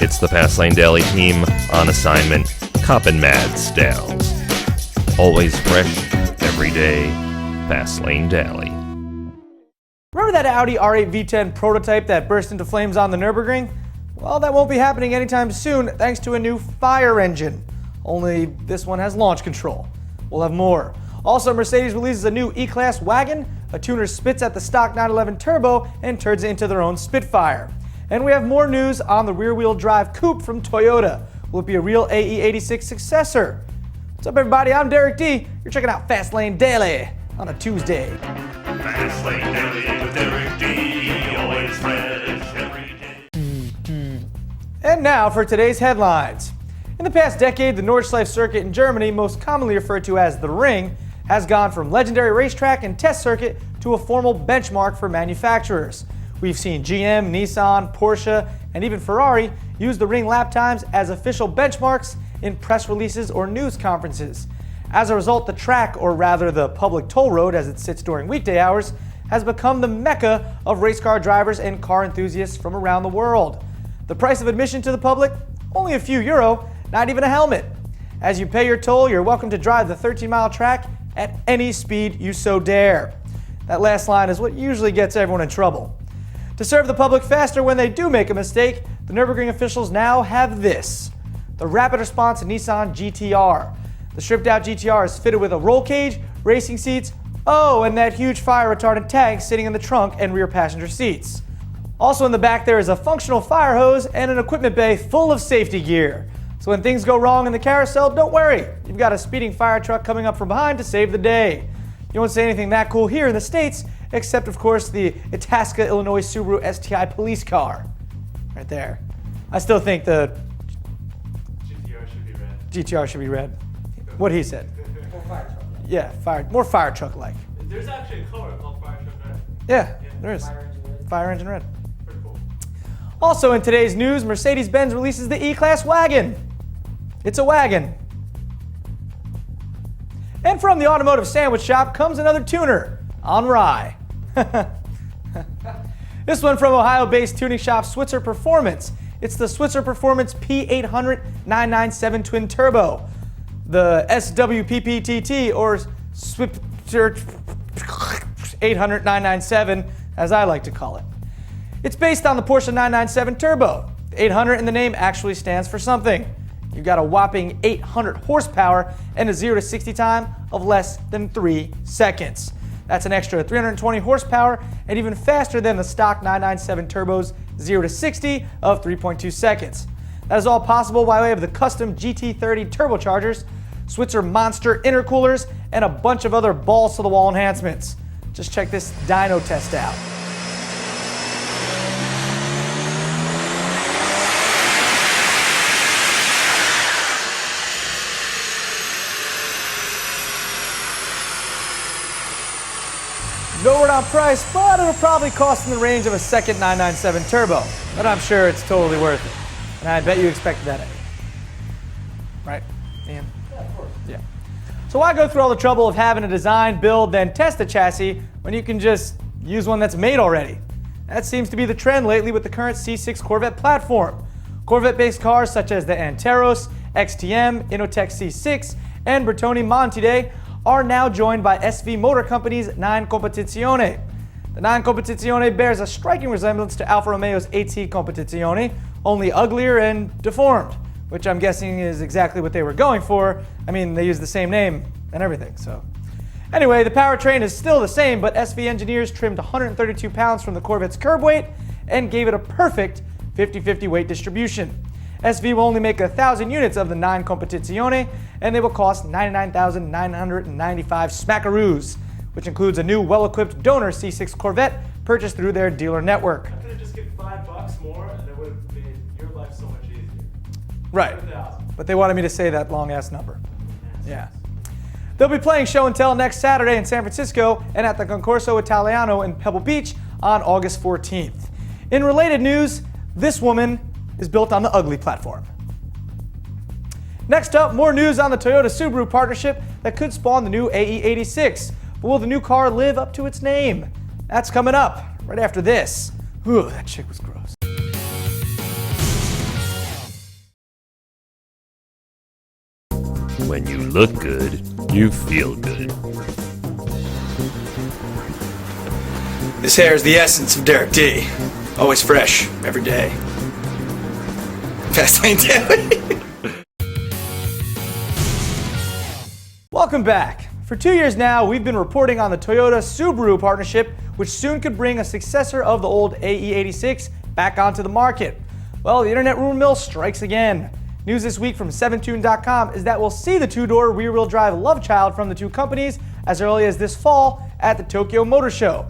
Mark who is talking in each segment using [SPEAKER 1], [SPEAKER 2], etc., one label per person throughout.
[SPEAKER 1] It's the Fastlane Daily team on assignment, coppin' mad styles. Always fresh, every day, Fastlane Daily.
[SPEAKER 2] Remember that Audi R8 V10 prototype that burst into flames on the Nürburgring? Well, that won't be happening anytime soon thanks to a new fire engine. Only this one has launch control. We'll have more. Also, Mercedes releases a new E-Class wagon. A tuner spits at the stock 911 turbo and turns it into their own Spitfire. And we have more news on the rear-wheel drive coupe from Toyota. Will it be a real AE86 successor? What's up, everybody? I'm Derek D. You're checking out Fastlane Daily on a Tuesday.
[SPEAKER 3] Fastlane Daily with Derek D. Always fresh every day.
[SPEAKER 2] And now for today's headlines. In the past decade, the Nordschlief circuit in Germany, most commonly referred to as the Ring, has gone from legendary racetrack and test circuit to a formal benchmark for manufacturers. We've seen GM, Nissan, Porsche, and even Ferrari use the Ring lap times as official benchmarks in press releases or news conferences. As a result, the track, or rather the public toll road as it sits during weekday hours, has become the mecca of race car drivers and car enthusiasts from around the world. The price of admission to the public? Only a few euro, not even a helmet. As you pay your toll, you're welcome to drive the 13-mile track at any speed you so dare. That last line is what usually gets everyone in trouble. To serve the public faster when they do make a mistake, the Nürburgring officials now have this: the rapid response Nissan GT-R. The stripped-out GT-R is fitted with a roll cage, racing seats, and that huge fire-retardant tank sitting in the trunk and rear passenger seats. Also in the back there is a functional fire hose and an equipment bay full of safety gear. So when things go wrong in the carousel, don't worry. You've got a speeding fire truck coming up from behind to save the day. You won't say anything that cool here in the States, except of course the Itasca, Illinois Subaru STI police car. Right there. I still think the
[SPEAKER 3] GT-R should be red.
[SPEAKER 2] GT-R should be red. What he said.
[SPEAKER 4] More fire truck.
[SPEAKER 2] Yeah, more fire truck like.
[SPEAKER 3] There's actually a color called Firetruck red.
[SPEAKER 2] Yeah, there is.
[SPEAKER 4] Fire engine red.
[SPEAKER 2] Fire engine red.
[SPEAKER 3] Pretty cool.
[SPEAKER 2] Also in today's news, Mercedes-Benz releases the E-Class wagon. It's a wagon. And from the automotive sandwich shop comes another tuner on rye. This one from Ohio-based tuning shop Switzer Performance. It's the Switzer Performance P800 997 twin turbo. The SWPPTT, or Switzer 800 997, as I like to call it. It's based on the Porsche 997 turbo. The 800 in the name actually stands for something. You've got a whopping 800 horsepower and a 0 to 60 time of less than 3 seconds. That's an extra 320 horsepower and even faster than the stock 997 turbo's 0 to 60 of 3.2 seconds. That is all possible by way of the custom GT30 turbochargers, Switzer Monster intercoolers, and a bunch of other balls-to-the-wall enhancements. Just check this dyno test out. No word on price, but it'll probably cost in the range of a second 997 turbo. But I'm sure it's totally worth it. And I bet you expected that anyway. Right, Ian?
[SPEAKER 4] Yeah, of course.
[SPEAKER 2] Yeah. So why go through all the trouble of having to design, build, then test a chassis when you can just use one that's made already? That seems to be the trend lately with the current C6 Corvette platform. Corvette-based cars such as the Anteros, XTM, Inotec C6, and Bertone Montide are now joined by SV Motor Company's 9 Competizione. The 9 Competizione bears a striking resemblance to Alfa Romeo's AT Competizione, only uglier and deformed, which I'm guessing is exactly what they were going for. I mean, they use the same name and everything, so. Anyway, the powertrain is still the same, but SV engineers trimmed 132 pounds from the Corvette's curb weight and gave it a perfect 50-50 weight distribution. SV will only make 1,000 units of the 9 Competizione, and they will cost $99,995 smackaroos, which includes a new well-equipped donor C6 Corvette purchased through their dealer network.
[SPEAKER 3] I could have just given $5 more and it would have made your life so much easier.
[SPEAKER 2] Right,
[SPEAKER 3] 1,000.
[SPEAKER 2] but they wanted me to say that long-ass number. Yeah. They'll be playing show and tell next Saturday in San Francisco and at the Concorso Italiano in Pebble Beach on August 14th. In related news, this woman is built on the ugly platform. Next up, more news on the Toyota Subaru partnership that could spawn the new AE86. But will the new car live up to its name? That's coming up right after this. Ooh, that chick was gross.
[SPEAKER 1] When you look good, you feel good.
[SPEAKER 4] This hair is the essence of Derek D. Always fresh, every day. Fast Lane Daily.
[SPEAKER 2] Welcome back. For 2 years now, we've been reporting on the Toyota Subaru partnership, which soon could bring a successor of the old AE86 back onto the market. Well, the internet rumor mill strikes again. News this week from 7tune.com is that we'll see the two-door rear-wheel drive love child from the two companies as early as this fall at the Tokyo Motor Show.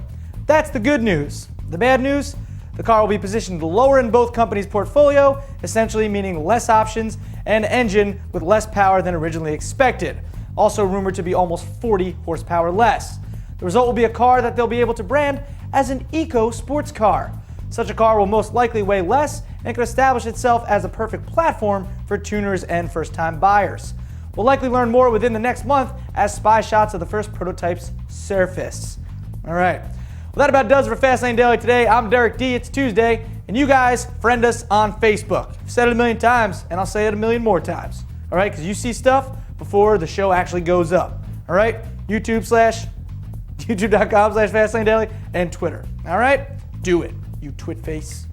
[SPEAKER 2] That's the good news. The bad news? The car will be positioned lower in both companies' portfolio, essentially meaning less options and an engine with less power than originally expected. Also rumored to be almost 40 horsepower less. The result will be a car that they'll be able to brand as an eco sports car. Such a car will most likely weigh less and could establish itself as a perfect platform for tuners and first-time buyers. We'll likely learn more within the next month as spy shots of the first prototypes surface. All right. Well, that about does it for Fast Lane Daily today. I'm Derek D. It's Tuesday, and you guys friend us on Facebook. I've said it a million times, and I'll say it a million more times. All right, because you see stuff before the show actually goes up. All right, youtube.com/FastLaneDaily and Twitter. All right, do it, you twit face.